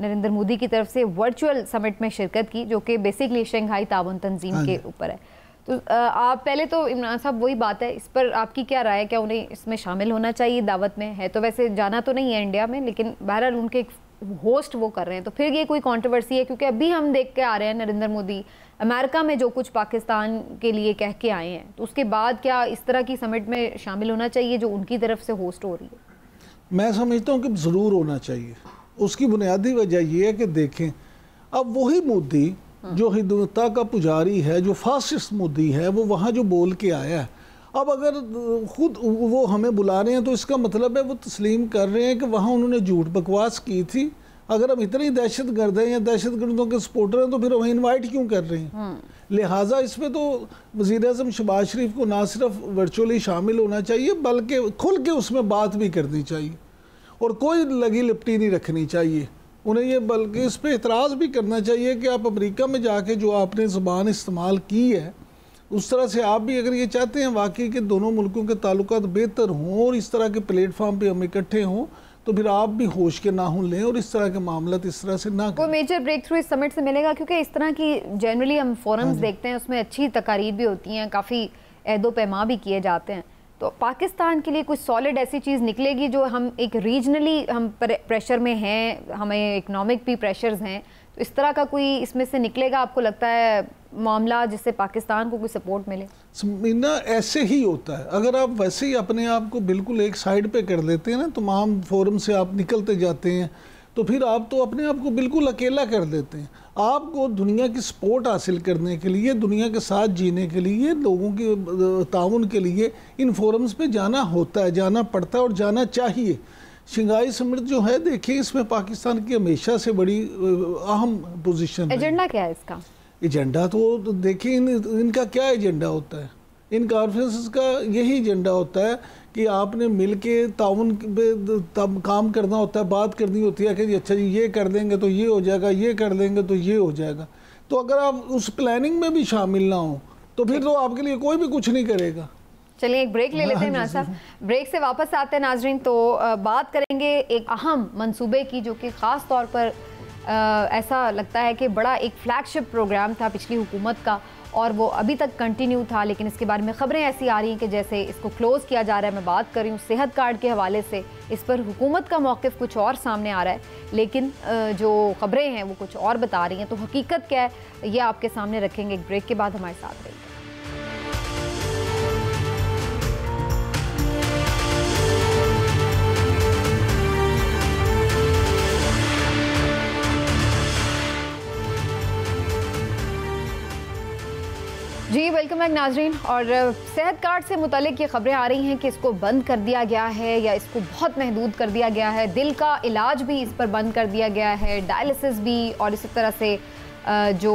नरेंद्र मोदी की तरफ से वर्चुअल समिट में शिरकत की, जो कि बेसिकली शंघाई ताउन तंजीम के ऊपर है। तो आप पहले तो इमरान साहब वही बात है, इस पर आपकी क्या राय है, क्या उन्हें इसमें शामिल होना चाहिए दावत में? है तो वैसे जाना तो नहीं है इंडिया में, लेकिन बहरहाल उनके एक होस्ट वो कर रहे हैं, तो फिर ये कोई कंट्रोवर्सी है? क्योंकि अभी हम देख के आ रहे हैं नरेंद्र मोदी अमेरिका में जो कुछ पाकिस्तान के लिए कह के आए हैं, तो उसके बाद क्या इस तरह की समिट में शामिल होना चाहिए जो उनकी तरफ से होस्ट हो रही है? मैं समझता हूँ कि ज़रूर होना चाहिए। उसकी बुनियादी वजह यह है कि देखें, अब वही मोदी जो हिंदुत्व का पुजारी है, जो फासिस्ट मोदी है, वो वहाँ जो बोल के आया है, अब अगर खुद वो हमें बुला रहे हैं तो इसका मतलब है वो तस्लीम कर रहे हैं कि वहाँ उन्होंने झूठ बकवास की थी। अगर हम इतनी दहशत गर्द हैं या दहशत गर्दों के सपोर्टर हैं तो फिर हम इन्वाइट क्यों कर रहे हैं? लिहाजा इसमें तो वज़ीर-ए-आज़म शहबाज शरीफ को ना सिर्फ वर्चुअली शामिल होना चाहिए, बल्कि खुल के उसमें बात भी करनी चाहिए और कोई लगी लिपटी नहीं रखनी चाहिए उन्हें। ये बल्कि इस पर एतराज़ भी करना चाहिए कि आप अमेरिका में जाके जो आपने ज़बान इस्तेमाल की है, उस तरह से आप भी अगर ये चाहते हैं वाकई के दोनों मुल्कों के ताल्लुकात बेहतर हों और इस तरह के प्लेटफॉर्म पे हम इकट्ठे हों, तो फिर आप भी होश के नाखून लें और इस तरह के मामला इस तरह से ना कोई मेजर ब्रेक थ्रू इस समिट से मिलेगा? क्योंकि इस तरह की जनरली हम फोरम्स देखते हैं, उसमें अच्छी तकारीर भी होती हैं, काफ़ी ऐदो पैमा भी किए जाते हैं। तो पाकिस्तान के लिए कुछ सॉलिड ऐसी चीज़ निकलेगी जो हम एक रीजनली हम प्रेशर में हैं, हमें इकनॉमिक भी प्रेशर्स हैं, तो इस तरह का कोई इसमें से निकलेगा आपको लगता है मामला जिससे पाकिस्तान को कोई सपोर्ट मिले? ना ऐसे ही होता है। अगर आप वैसे ही अपने आप को बिल्कुल एक साइड पे कर लेते हैं ना, तमाम फोरम से आप निकलते जाते हैं, तो फिर आप तो अपने आप को बिल्कुल अकेला कर देते हैं। आपको दुनिया की सपोर्ट हासिल करने के लिए, दुनिया के साथ जीने के लिए, लोगों के ताउन के लिए इन फोरम्स पे जाना होता है, जाना पड़ता है और जाना चाहिए। शंघाई समिट जो है, देखिए इसमें पाकिस्तान की हमेशा से बड़ी अहम पोजीशन है। एजेंडा क्या है इसका? एजेंडा तो देखिए इनका क्या एजेंडा होता है, इन कॉन्फ्रेंसेस का यही एजेंडा होता है कि आपने मिल के ताउन पे तब काम करना होता है, बात करनी होती है कि अच्छा जी ये कर देंगे तो ये हो जाएगा, ये कर देंगे तो ये हो जाएगा। तो अगर आप उस प्लानिंग में भी शामिल ना हो तो फिर तो आपके लिए कोई भी कुछ नहीं करेगा। चलिए एक ब्रेक ले लेते हैं इमरान साहब, ब्रेक से वापस आते हैं नाजरीन। तो बात करेंगे एक अहम मंसूबे की, जो कि ख़ास तौर पर ऐसा लगता है कि बड़ा एक फ्लैगशिप प्रोग्राम था पिछली हुकूमत का और वो अभी तक कंटिन्यू था, लेकिन इसके बारे में ख़बरें ऐसी आ रही हैं कि जैसे इसको क्लोज़ किया जा रहा है। मैं बात कर रही हूँ सेहत कार्ड के हवाले से, इस पर हुकूमत का मौक़िफ़ कुछ और सामने आ रहा है, लेकिन जो ख़बरें हैं वो कुछ और बता रही हैं। तो हकीकत क्या है ये आपके सामने रखेंगे एक ब्रेक के बाद। हमारे साथ रहिए। जी वेलकम बैक नाजरीन। और सेहत कार्ड से मुतालिक ये खबरें आ रही हैं कि इसको बंद कर दिया गया है या इसको बहुत महदूद कर दिया गया है। दिल का इलाज भी इस पर बंद कर दिया गया है, डायलिसिस भी, और इसी तरह से जो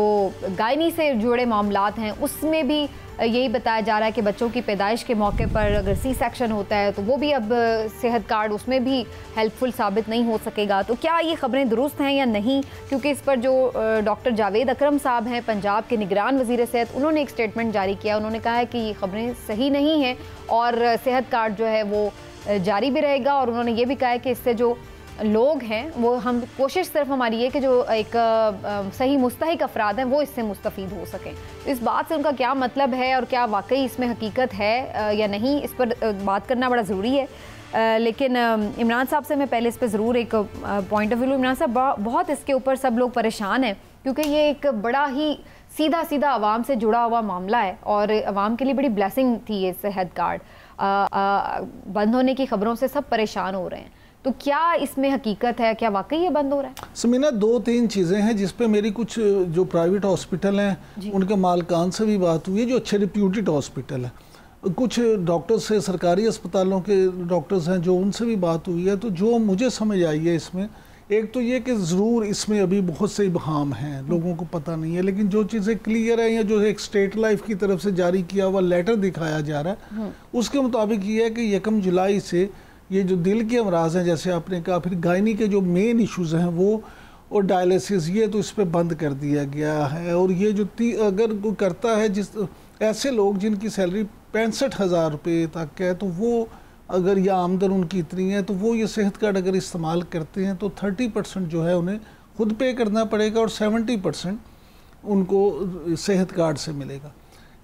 गायनी से जुड़े मामलात हैं उसमें भी यही बताया जा रहा है कि बच्चों की पैदाइश के मौके पर अगर सी सेक्शन होता है तो वो भी अब सेहत कार्ड उसमें भी हेल्पफुल साबित नहीं हो सकेगा। तो क्या ये खबरें दुरुस्त हैं या नहीं? क्योंकि इस पर जो डॉक्टर जावेद अकरम साहब हैं, पंजाब के निगरान वज़ीर सेहत, उन्होंने एक स्टेटमेंट जारी किया। उन्होंने कहा है कि ये खबरें सही नहीं हैं और सेहत कार्ड जो है वो जारी भी रहेगा। और उन्होंने ये भी कहा है कि इससे जो लोग हैं वो हम कोशिश सिर्फ हमारी है कि जो एक सही मुस्तहिक अफराद हैं वो इससे मुस्तफ़ीद हो सकें। तो इस बात से उनका क्या मतलब है और क्या वाकई इसमें हकीकत है या नहीं, इस पर बात करना बड़ा ज़रूरी है। लेकिन इमरान साहब से मैं पहले इस पर ज़रूर एक पॉइंट ऑफ व्यू। इमरान साहब, बहुत इसके ऊपर सब लोग परेशान हैं क्योंकि ये एक बड़ा ही सीधा सीधा आवाम से जुड़ा हुआ मामला है और आवाम के लिए बड़ी ब्लेसिंग थी ये सेहत कार्ड। बंद होने की खबरों से सब परेशान हो रहे हैं, तो क्या इसमें हकीकत है? क्या वाकई ये बंद हो रहा है? समीना, 2-3 चीज़ें हैं जिस पे मेरी कुछ जो प्राइवेट हॉस्पिटल हैं उनके मालकान से भी बात हुई है, जो अच्छे रिप्यूटेड हॉस्पिटल है। कुछ डॉक्टर्स से, सरकारी अस्पतालों के डॉक्टर्स हैं जो उनसे भी बात हुई है। तो जो मुझे समझ आई है इसमें, एक तो ये कि ज़रूर इसमें अभी बहुत से इबहाम हैं, लोगों को पता नहीं है, लेकिन जो चीज़ें क्लियर है या जो एक स्टेट लाइफ की तरफ से जारी किया हुआ लेटर दिखाया जा रहा है उसके मुताबिक ये है कि 1 जुलाई से ये जो दिल के अमराज हैं जैसे आपने कहा, फिर गायनी के जो मेन इश्यूज़ हैं वो और डायलिसिस, ये तो इस पर बंद कर दिया गया है। और ये जो अगर कोई करता है, जिस ऐसे लोग जिनकी सैलरी 65,000 रुपये तक है, तो वो अगर या आमदन उनकी इतनी है तो वो ये सेहत कार्ड अगर इस्तेमाल करते हैं तो 30% जो है उन्हें खुद पे करना पड़ेगा और 70% उनको सेहत कार्ड से मिलेगा।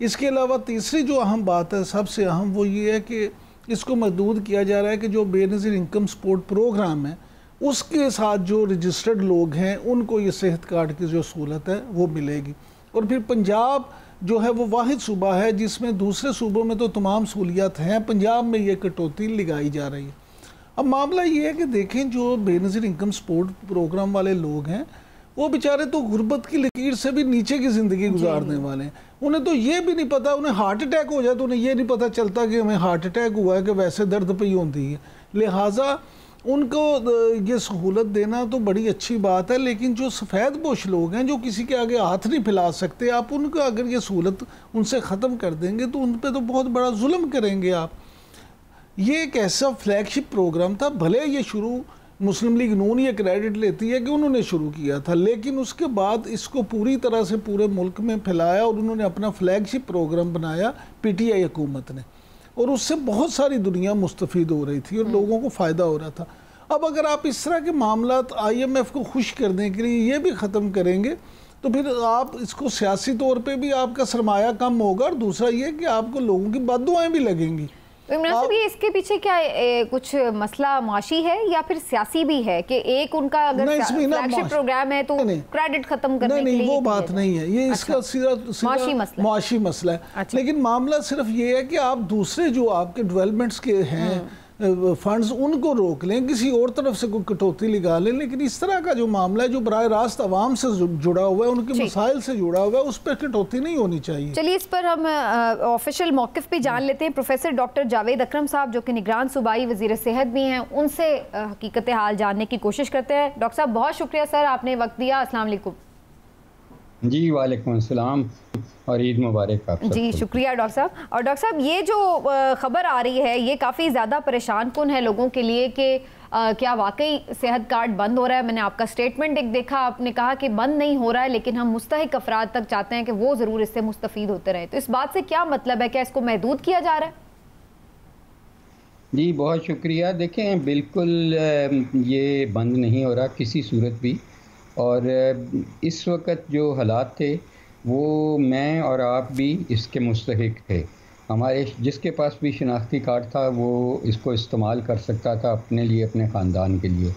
इसके अलावा तीसरी जो अहम बात है, सबसे अहम, वो ये है कि इसको महदूद किया जा रहा है कि जो बेनज़ीर इनकम सपोर्ट प्रोग्राम है उसके साथ जो रजिस्टर्ड लोग हैं उनको ये सेहत कार्ड की जो सहूलत है वो मिलेगी। और फिर पंजाब जो है वो वाहिद सूबा है जिसमें दूसरे सूबों में तो तमाम सहूलियात हैं, पंजाब में ये कटौती लगाई जा रही है। अब मामला ये है कि देखें, जो बेनज़ीर इनकम सपोर्ट प्रोग्राम वाले लोग हैं वो बेचारे तो गुर्बत की लकीर से भी नीचे की ज़िंदगी गुजारने वाले हैं। उन्हें तो ये भी नहीं पता, उन्हें हार्ट अटैक हो जाए तो उन्हें ये नहीं पता चलता कि हमें हार्ट अटैक हुआ है, कि वैसे दर्द पे ही होती है। लिहाजा उनको ये सहूलत देना तो बड़ी अच्छी बात है, लेकिन जो सफ़ेद पोश लोग हैं जो किसी के आगे हाथ नहीं फैला सकते, आप उनको अगर ये सहूलत उनसे ख़त्म कर देंगे तो उन पर तो बहुत बड़ा जुल्म करेंगे आप। ये एक ऐसा फ्लैगशिप प्रोग्राम था, भले ये शुरू मुस्लिम लीग नून ये क्रेडिट लेती है कि उन्होंने शुरू किया था, लेकिन उसके बाद इसको पूरी तरह से पूरे मुल्क में फैलाया और उन्होंने अपना फ्लैगशिप प्रोग्राम बनाया PTI हुकूमत ने, और उससे बहुत सारी दुनिया मुस्तफ़ीद हो रही थी और लोगों को फ़ायदा हो रहा था। अब अगर आप इस तरह के मामला IMF को खुश करने के लिए ये भी ख़त्म करेंगे तो फिर आप इसको सियासी तौर पे भी आपका सरमाया कम होगा, और दूसरा ये कि आपको लोगों की बद्दुआएं भी लगेंगी। तो इमरान साहब, ये इसके पीछे क्या कुछ मसला माशी है या फिर सियासी भी है कि एक उनका अगर फ्लैगशिप प्रोग्राम है तो क्रेडिट खत्म करने के लिए? वो बात नहीं है, ये इसका सीधा माशी मसला है। अच्छा। लेकिन मामला सिर्फ ये है कि आप दूसरे जो आपके डेवलपमेंट्स के हैं फंड्स उनको रोक लें, किसी और तरफ से कोई कटौती लगा लें, लेकिन इस तरह का जो मामला है जो बराह रास्त आवाम से जुड़ा हुआ है, उनके मसाइल से जुड़ा हुआ है, उस पर कटौती नहीं होनी चाहिए। चलिए, इस पर हम ऑफिशियल मौक़िफ़ भी जान लेते हैं। प्रोफेसर डॉक्टर जावेद अकरम साहब जो कि निगरान सूबाई वज़ीर सेहत भी हैं, उनसे हकीकत हाल जानने की कोशिश करते हैं। डॉक्टर साहब, बहुत शुक्रिया सर, आपने वक्त दिया। अस्सलाम वालेकुम। जी वालेकुम अस्सलाम और ईद मुबारक आप जी। शुक्रिया डॉक्टर साहब। और डॉक्टर साहब, ये जो खबर आ रही है ये काफ़ी ज़्यादा परेशान कुन है लोगों के लिए कि क्या वाकई सेहत कार्ड बंद हो रहा है? मैंने आपका स्टेटमेंट एक देखा, आपने कहा कि बंद नहीं हो रहा है, लेकिन हम मुस्तहिक अफराद तक चाहते हैं कि वो ज़रूर इससे मुस्तफ़ीद होते रहें। तो इस बात से क्या मतलब है? क्या इसको महदूद किया जा रहा है? जी बहुत शुक्रिया। देखें, बिल्कुल ये बंद नहीं हो रहा किसी सूरत भी, और इस वक्त जो हालात थे वो मैं और आप भी इसके मुस्तहिक थे। हमारे जिसके पास भी शनाख्ती कार्ड था वो इसको इस्तेमाल कर सकता था अपने लिए, अपने ख़ानदान के लिए।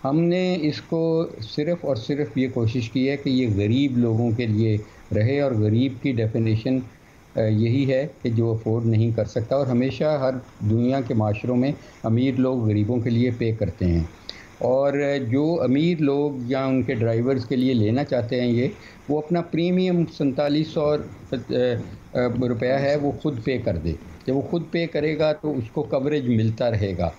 हमने इसको सिर्फ़ और सिर्फ ये कोशिश की है कि ये गरीब लोगों के लिए रहे, और गरीब की डेफिनेशन यही है कि जो अफोर्ड नहीं कर सकता, और हमेशा हर दुनिया के माशरों में अमीर लोग गरीबों के लिए पे करते हैं, और जो अमीर लोग या उनके ड्राइवर्स के लिए लेना चाहते हैं ये, वो अपना प्रीमियम 4700 रुपया है वो खुद पे कर दे। जब वो खुद पे करेगा तो उसको कवरेज मिलता रहेगा।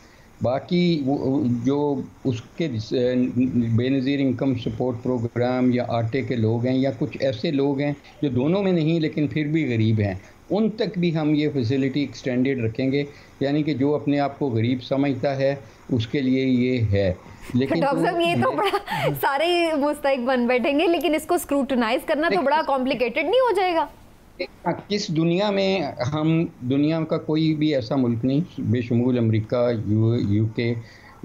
बाकी वो जो उसके बेनज़ीर इनकम सपोर्ट प्रोग्राम या आटे के लोग हैं या कुछ ऐसे लोग हैं जो दोनों में नहीं लेकिन फिर भी गरीब हैं, उन तक भी हम ये फैसिलिटी एक्सटेंडेड रखेंगे, यानी कि जो अपने आप को गरीब समझता है उसके लिए ये है। लेकिन डॉक्टर साहब ये तो बड़ा सारे मुस्तैक बन बैठेंगे, लेकिन इसको स्क्रूटनाइज करना तो बड़ा कॉम्प्लिकेटेड नहीं हो जाएगा? किस दुनिया में हम, दुनिया का कोई भी ऐसा मुल्क नहीं बेशुमार अमेरिका, यूके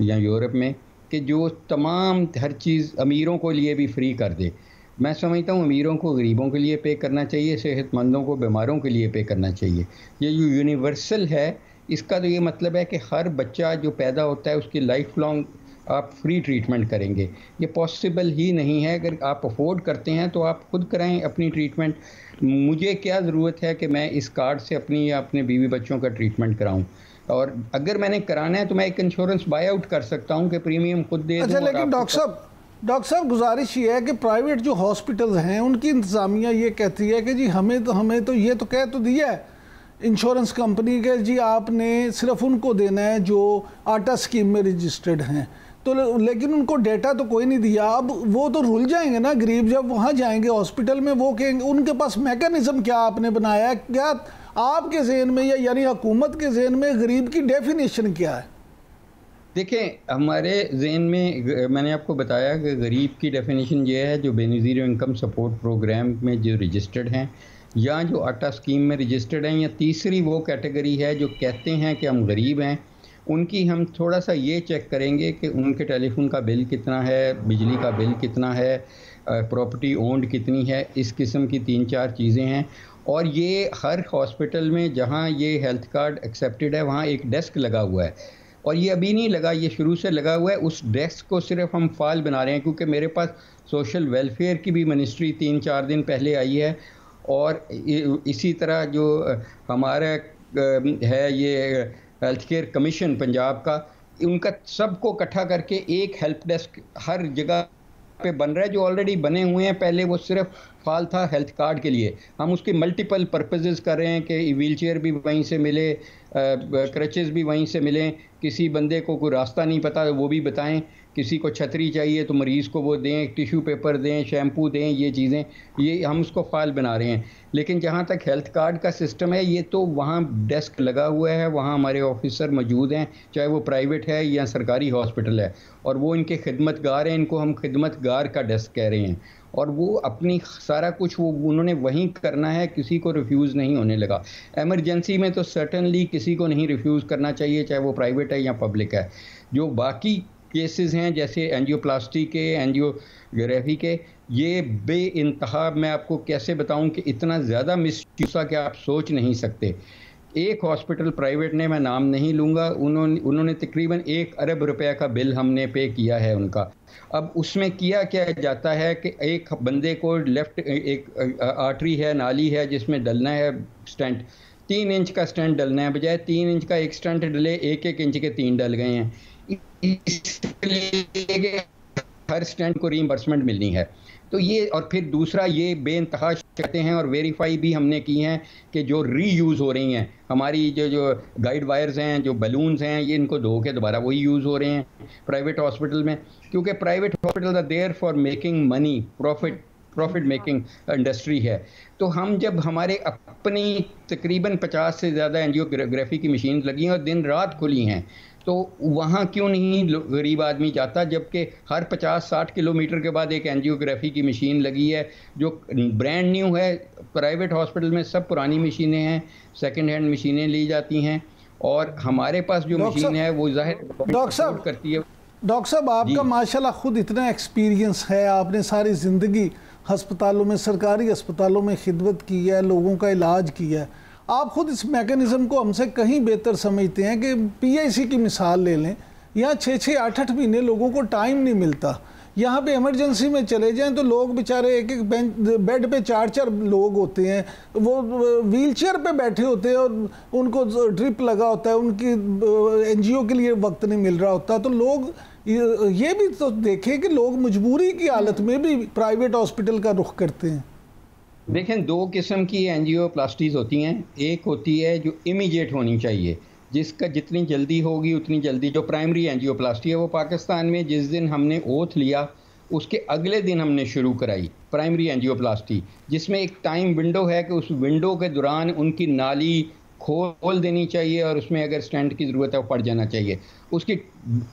या यूरोप में, कि जो तमाम हर चीज़ अमीरों को लिए भी फ्री कर दे। मैं समझता हूँ अमीरों को गरीबों के लिए पे करना चाहिए, सेहतमंदों को बीमारों के लिए पे करना चाहिए। ये जो यूनिवर्सल है, इसका तो ये मतलब है कि हर बच्चा जो पैदा होता है उसकी लाइफ लॉन्ग आप फ्री ट्रीटमेंट करेंगे। ये पॉसिबल ही नहीं है। अगर आप अफोर्ड करते हैं तो आप खुद कराएं अपनी ट्रीटमेंट। मुझे क्या ज़रूरत है कि मैं इस कार्ड से अपनी या अपने बीवी बच्चों का ट्रीटमेंट कराऊं, और अगर मैंने कराना है तो मैं एक इंश्योरेंस बाय आउट कर सकता हूं कि प्रीमियम खुद दे दूं। अच्छा, लेकिन डॉक्टर साहब गुजारिश ये है कि प्राइवेट जो हॉस्पिटल्स हैं उनकी इंतज़ामिया ये कहती है कि जी हमें तो ये तो कह तो दिया है इंश्योरेंस कंपनी के, जी आपने सिर्फ उनको देना है जो आटा स्कीम में रजिस्टर्ड हैं, तो लेकिन उनको डेटा तो कोई नहीं दिया। अब वो तो रुल जाएंगे ना गरीब, जब वहाँ जाएंगे हॉस्पिटल में, वो कहेंगे, उनके पास मैकेनिज्म क्या आपने बनाया है, क्या आपके ज़हन में या यानी हुकूमत के ज़हन में गरीब की डेफिनेशन क्या है? देखें, हमारे ज़हन में मैंने आपको बताया कि गरीब की डेफिनेशन ये है जो बेनिफिशियरी इनकम सपोर्ट प्रोग्राम में जो रजिस्टर्ड हैं, या जो आटा स्कीम में रजिस्टर्ड हैं, या तीसरी वो कैटेगरी है जो कहते हैं कि हम गरीब हैं। उनकी हम थोड़ा सा ये चेक करेंगे कि उनके टेलीफोन का बिल कितना है, बिजली का बिल कितना है, प्रॉपर्टी ओन्ड कितनी है, इस किस्म की 3-4 चीज़ें हैं। और ये हर हॉस्पिटल में जहाँ ये हेल्थ कार्ड एक्सेप्टेड है वहाँ एक डेस्क लगा हुआ है, और ये अभी नहीं लगा, ये शुरू से लगा हुआ है। उस डेस्क को सिर्फ हम फाइल बना रहे हैं, क्योंकि मेरे पास सोशल वेलफेयर की भी मिनिस्ट्री 3-4 दिन पहले आई है, और इसी तरह जो हमारा है ये हेल्थ केयर कमीशन पंजाब का, उनका सबको इकट्ठा करके एक हेल्प डेस्क हर जगह पे बन रहा है, जो ऑलरेडी बने हुए हैं। पहले वो सिर्फ फाल था हेल्थ कार्ड के लिए, हम उसके मल्टीपल पर्पसेस कर रहे हैं कि व्हील चेयर भी वहीं से मिले, क्रचेस भी वहीं से मिलें, किसी बंदे को कोई रास्ता नहीं पता वो भी बताएं, किसी को छतरी चाहिए तो मरीज़ को वो दें, टिश्यू पेपर दें, शैम्पू दें, ये चीज़ें, ये हम उसको फाइल बना रहे हैं। लेकिन जहाँ तक हेल्थ कार्ड का सिस्टम है, ये तो वहाँ डेस्क लगा हुआ है, वहाँ हमारे ऑफिसर मौजूद हैं, चाहे वो प्राइवेट है या सरकारी हॉस्पिटल है, और वो इनके खिदमतगार हैं, इनको हम खिदमतगार का डेस्क कह रहे हैं। और वो अपनी सारा कुछ वो उन्होंने वहीं करना है, किसी को रिफ्यूज़ नहीं होने लगा। एमरजेंसी में तो सर्टनली किसी को नहीं रिफ्यूज़ करना चाहिए, चाहे वो प्राइवेट है या पब्लिक है। जो बाकी केसेस हैं जैसे एंजियोप्लास्टी के, एंजियोग्राफी के, ये बेइंतहा, मैं आपको कैसे बताऊं कि इतना ज़्यादा मिसयूज़ कि आप सोच नहीं सकते। एक हॉस्पिटल प्राइवेट ने, मैं नाम नहीं लूँगा, उन्होंने तकरीबन 1 अरब रुपए का बिल हमने पे किया है उनका। अब उसमें किया क्या जाता है कि एक बंदे को लेफ़्ट एक आर्टरी है, नाली है, जिसमें डलना है स्टेंट, 3 इंच का स्टेंट डलना है, बजाय 3 इंच का एक स्टेंट डले 1-1 इंच के 3 डल गए हैं। इसलिए हर स्टेंट को रीइंबर्समेंट मिलनी है। तो ये, और फिर दूसरा ये बेइंतहा कहते हैं, और वेरीफाई भी हमने की हैं कि जो रीयूज़ हो रही हैं हमारी जो गाइड वायर्स हैं, जो बलून्स हैं, ये इनको धो के दोबारा वही यूज़ हो रहे हैं प्राइवेट हॉस्पिटल में, क्योंकि private hospital are there for making money, profit making industry है। तो हम जब हमारे अपनी तकरीबन 50 से ज़्यादा एंजियोग्राफी की मशीन लगी हैं और दिन रात खुली हैं, तो वहाँ क्यों नहीं गरीब आदमी जाता, जबकि हर 50-60 किलोमीटर के बाद एक एंजियोग्राफी की मशीन लगी है जो ब्रांड न्यू है। प्राइवेट हॉस्पिटल में सब पुरानी मशीनें हैं, सेकंड हैंड मशीनें ली जाती हैं, और हमारे पास जो मशीन है वो जाहिर डॉक्टर करती है। डॉक्टर साहब, आपका माशाल्लाह खुद इतना एक्सपीरियंस है, आपने सारी ज़िंदगी अस्पतालों में, सरकारी अस्पतालों में खिदमत की है, लोगों का इलाज किया है, आप खुद इस मैकेनिज़्म को हमसे कहीं बेहतर समझते हैं कि PIC की मिसाल ले लें, यहाँ 6-6, 8-8 महीने लोगों को टाइम नहीं मिलता। यहाँ पे इमरजेंसी में चले जाएं तो लोग बेचारे एक बेड पे 4-4 लोग होते हैं, वो व्हीलचेयर पे बैठे होते हैं और उनको ड्रिप लगा होता है, उनकी NGO के लिए वक्त नहीं मिल रहा होता। तो लोग ये भी तो देखें कि लोग मजबूरी की हालत में भी प्राइवेट हॉस्पिटल का रुख करते हैं। देखें, 2 किस्म की एंजियोप्लास्टीज होती हैं। एक होती है जो इमीडिएट होनी चाहिए, जिसका जितनी जल्दी होगी उतनी जल्दी, जो प्राइमरी एंजियोप्लास्टी है, वो पाकिस्तान में जिस दिन हमने ओथ लिया उसके अगले दिन हमने शुरू कराई प्राइमरी एंजियोप्लास्टी, जिसमें एक टाइम विंडो है कि उस विंडो के दौरान उनकी नाली खोल देनी चाहिए और उसमें अगर स्टेंट की ज़रूरत है वो पड़ जाना चाहिए।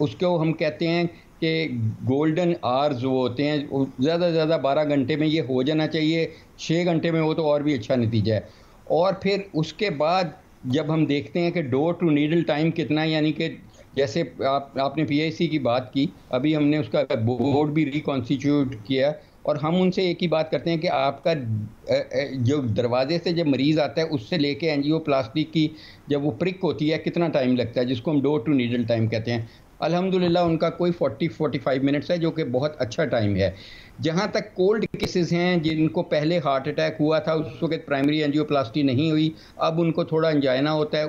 उसको हम कहते हैं कि गोल्डन आवर्स वो होते हैं, ज़्यादा से ज़्यादा 12 घंटे में ये हो जाना चाहिए, 6 घंटे में हो तो और भी अच्छा नतीजा है। और फिर उसके बाद जब हम देखते हैं कि डोर टू नीडल टाइम कितना है, यानी कि जैसे आपने PIC की बात की, अभी हमने उसका बोर्ड भी रिकॉन्स्टिट्यूट किया और हम उनसे एक ही बात करते हैं कि आपका जो दरवाजे से जब मरीज़ आता है उससे लेके एंजियोप्लास्टी की जब वो प्रिक होती है कितना टाइम लगता है, जिसको हम डोर टू नीडल टाइम कहते हैं। अल्हम्दुलिल्लाह उनका कोई 40-45 मिनट्स है, जो कि बहुत अच्छा टाइम है। जहाँ तक कोल्ड केसेस हैं जिनको पहले हार्ट अटैक हुआ था उस वक्त प्राइमरी एंजियोप्लास्टी नहीं हुई, अब उनको थोड़ा अंजाइना होता है,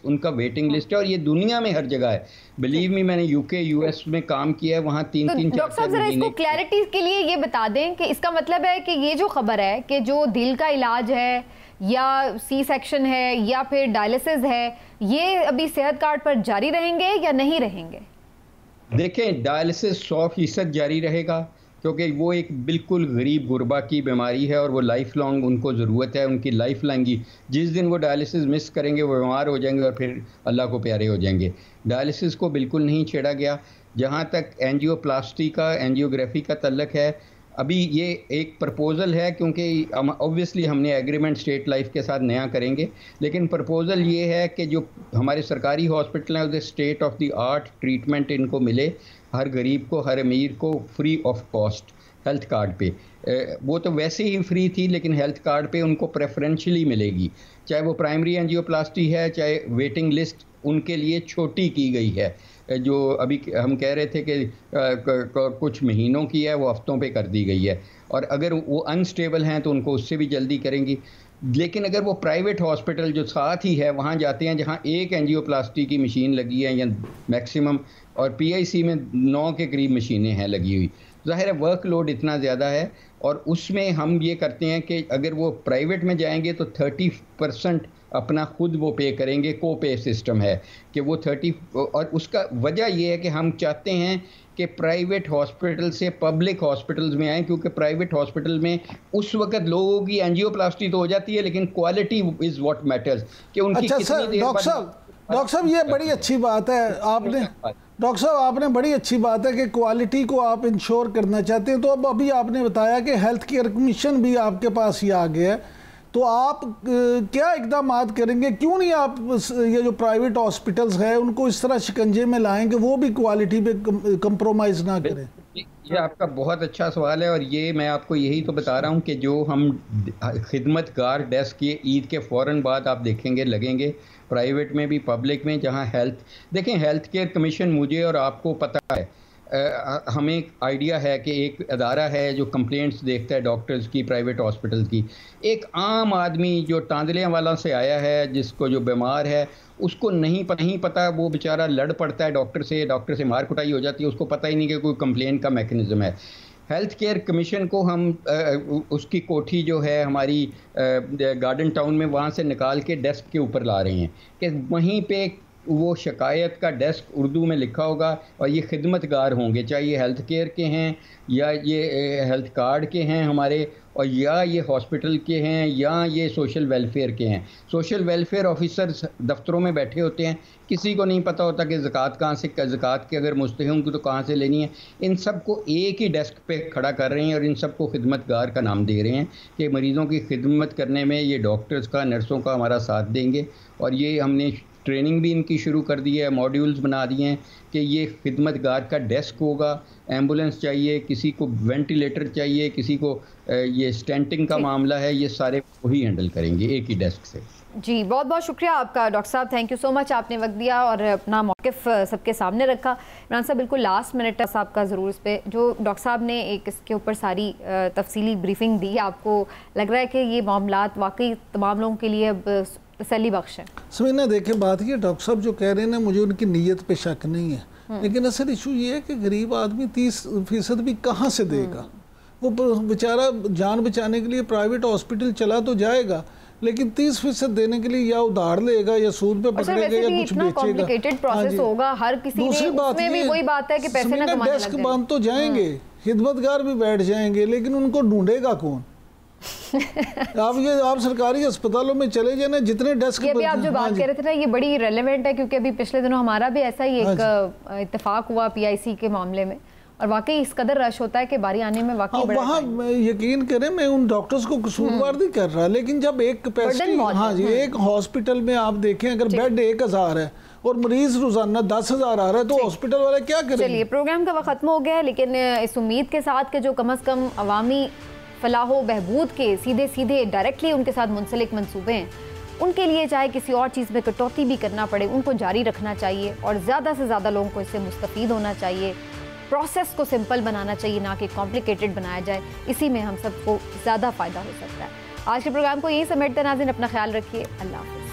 उनका वेटिंग लिस्ट है और ये दुनिया में हर जगह है। बिलीव मी, मैंने UK US में काम किया है, वहाँ 3-3 डॉक्टर साहब जरा इसको क्लैरिटी के लिए ये बता दें कि इसका मतलब है कि ये जो खबर है कि जो दिल का इलाज है या C सेक्शन है या फिर डायलिसिस है, ये अभी सेहत कार्ड पर जारी रहेंगे या नहीं रहेंगे? देखें, डायलिसिस 100% जारी रहेगा क्योंकि वो एक बिल्कुल गरीब गुरबा की बीमारी है और वो लाइफ लॉन्ग उनको ज़रूरत है, उनकी लाइफ लॉन्ग। जिस दिन वो डायलिसिस मिस करेंगे वो बीमार हो जाएंगे और फिर अल्लाह को प्यारे हो जाएंगे। डायलिसिस को बिल्कुल नहीं छेड़ा गया। जहाँ तक एंजियोप्लास्टी का, एंजियोग्राफी का तल्लक है, अभी ये एक प्रपोज़ल है क्योंकि ऑब्वियसली हमने एग्रीमेंट स्टेट लाइफ के साथ नया करेंगे, लेकिन प्रपोज़ल ये है कि जो हमारे सरकारी हॉस्पिटल हैं उसे state of the art treatment इनको मिले, हर गरीब को, हर अमीर को free of cost health card पे। वो तो वैसे ही फ्री थी लेकिन हेल्थ कार्ड पे उनको प्रेफरेंशियली मिलेगी, चाहे वो प्राइमरी एंजियोप्लास्टी है, चाहे वेटिंग लिस्ट उनके लिए छोटी की गई है। जो अभी हम कह रहे थे कि कुछ महीनों की है, वो हफ्तों पे कर दी गई है और अगर वो अनस्टेबल हैं तो उनको उससे भी जल्दी करेंगी। लेकिन अगर वो प्राइवेट हॉस्पिटल जो साथ ही है वहाँ जाते हैं जहाँ एक एंजियोप्लास्टी की मशीन लगी है या मैक्सिमम, और PIC में 9 के करीब मशीनें हैं लगी हुई, ज़ाहिर है वर्कलोड इतना ज़्यादा है। और उसमें हम ये करते हैं कि अगर वो प्राइवेट में जाएंगे तो 30% अपना खुद वो पे करेंगे, को पे सिस्टम है कि वो 30, और उसका वजह ये है कि हम चाहते हैं कि प्राइवेट हॉस्पिटल से पब्लिक हॉस्पिटल्स में आएँ, क्योंकि प्राइवेट हॉस्पिटल में उस वक्त लोगों की एंजियोप्लास्टी तो हो जाती है लेकिन क्वालिटी इज़ व्हाट मैटर्स कि उनकी अच्छा कितनी सर, देर डॉक्टर साहब ये बड़ी अच्छी बात है डॉक्टर साहब आपने बड़ी अच्छी बात है कि क्वालिटी को आप इंश्योर करना चाहते हैं। तो अब अभी आपने बताया कि हेल्थ केयर कमीशन भी आपके पास ही आ गया है, तो आप क्या इकदाम करेंगे? क्यों नहीं आप ये जो प्राइवेट हॉस्पिटल्स हैं उनको इस तरह शिकंजे में लाएंगे, वो भी क्वालिटी पे कंप्रोमाइज़ ना करें? ये आपका बहुत अच्छा सवाल है और ये मैं आपको यही तो बता रहा हूँ कि जो हम खिदमतगार डेस्क ये ईद के फ़ौरन बाद आप देखेंगे लगेंगे प्राइवेट में भी पब्लिक में, जहाँ देखें हेल्थ केयर कमीशन मुझे और आपको पता है, हमें एक आइडिया है कि एक अदारा है जो कंप्लेंट्स देखता है डॉक्टर्स की, प्राइवेट हॉस्पिटल की। एक आम आदमी जो तांदलियाँ वाला से आया है, जिसको जो बीमार है उसको नहीं पता, वो बेचारा लड़ पड़ता है डॉक्टर से मार कुटाई हो जाती है, उसको पता ही नहीं कि कोई कंप्लेन का मैकेनिज़्म है। हेल्थ केयर कमीशन को हम उसकी कोठी जो है हमारी गार्डन टाउन में, वहाँ से निकाल के डेस्क के ऊपर ला रहे हैं कि वहीं पे वो शिकायत का डेस्क उर्दू में लिखा होगा और ये खिदमतगार होंगे, चाहे ये हेल्थ केयर के हैं या ये हेल्थ कार्ड के हैं हमारे, और या ये हॉस्पिटल के हैं या ये सोशल वेलफेयर के हैं। सोशल वेलफेयर ऑफिसर्स दफ्तरों में बैठे होते हैं, किसी को नहीं पता होता कि ज़कात कहाँ से, ज़कात के अगर मुस्तहिक़ को तो कहाँ से लेनी है। इन सब को एक ही डेस्क पे खड़ा कर रहे हैं और इन सबको खिदमतगार का नाम दे रहे हैं कि मरीज़ों की खिदमत करने में ये डॉक्टर्स का, नर्सों का हमारा साथ देंगे। और ये हमने ट्रेनिंग भी इनकी शुरू कर दी है, मॉड्यूल्स बना दिए हैं कि ये खिदमतगार का डेस्क होगा, एम्बुलेंस चाहिए, किसी को वेंटिलेटर चाहिए, किसी को ये स्टेंटिंग का मामला है, ये सारे वही हैंडल करेंगे एक ही डेस्क से। जी बहुत बहुत शुक्रिया आपका डॉक्टर साहब, थैंक यू सो मच, आपने वक्त दिया और अपना मौक़िफ़ सबके सामने रखा। इमरान साहब बिल्कुल लास्ट मिनट साहब का ज़रूर इस पर, जो डॉक्टर साहब ने एक इसके ऊपर सारी तफसीली ब्रीफिंग दी, आपको लग रहा है कि ये मामलात वाकई तमाम लोगों के लिए अब तसल्ली बख्श है? समीना देखिए, बात ये डॉक्टर साहब जो कह रहे हैं ना, मुझे उनकी नीयत पे शक नहीं है, लेकिन असल इशू ये है कि गरीब आदमी 30% भी कहाँ से देगा? वो बेचारा जान बचाने के लिए प्राइवेट हॉस्पिटल चला तो जाएगा, लेकिन 30% देने के लिए या उधार लेगा या सूद पे पकड़ेगा या कुछ बेचेगा। कॉम्प्लिकेटेड प्रोसेस होगा, हर किसी ने, उसमें भी वही बात है कि पैसे ना कमाने लग जाए। डेस्क बंद तो जाएंगे, खिदमतगार भी बैठ जाएंगे, लेकिन उनको ढूंढेगा कौन? आप सरकारी अस्पतालों में चले जाए ना, जितने डेस्क ये भी आप जो बात कर रहे थे ना, ये बड़ी रेलेवेंट है, क्योंकि अभी पिछले दिनों हमारा भी ऐसा ही एक इत्तेफाक हुआ PIC के मामले में, और वाकई इस कदर रश होता है कि बारी आने में वाकई बड़ा वहाँ यकीन करें, मैं उन डॉक्टर्स को कसूरवार नहीं कर रहा, लेकिन जब एक कैपेसिटी, हाँ जी, एक हॉस्पिटल में आप देखें अगर बेड 1000 है और मरीज रोजाना 10,000 आ रहा है, तो हॉस्पिटल वाले क्या करेंगे? चलिए, प्रोग्राम का वक्त खत्म हो गया है, लेकिन इस उम्मीद के साथ कि जो कम अज़ कम अवामी फलाहो बहबूद के सीधे सीधे डायरेक्टली उनके साथ मुंसलिक मंसूबे हैं, उनके लिए चाहे किसी और चीज़ में कटौती भी करना पड़े, उनको जारी रखना चाहिए और ज़्यादा से ज़्यादा लोगों को इससे मुस्तफ़ीद होना चाहिए। प्रोसेस को सिंपल बनाना चाहिए, ना कि कॉम्प्लिकेटेड बनाया जाए। इसी में हम सबको ज़्यादा फ़ायदा हो सकता है। आज के प्रोग्राम को यहीं समेटते नाज़रीन, अपना ख्याल रखिए। अल्लाह हाफ़िज़।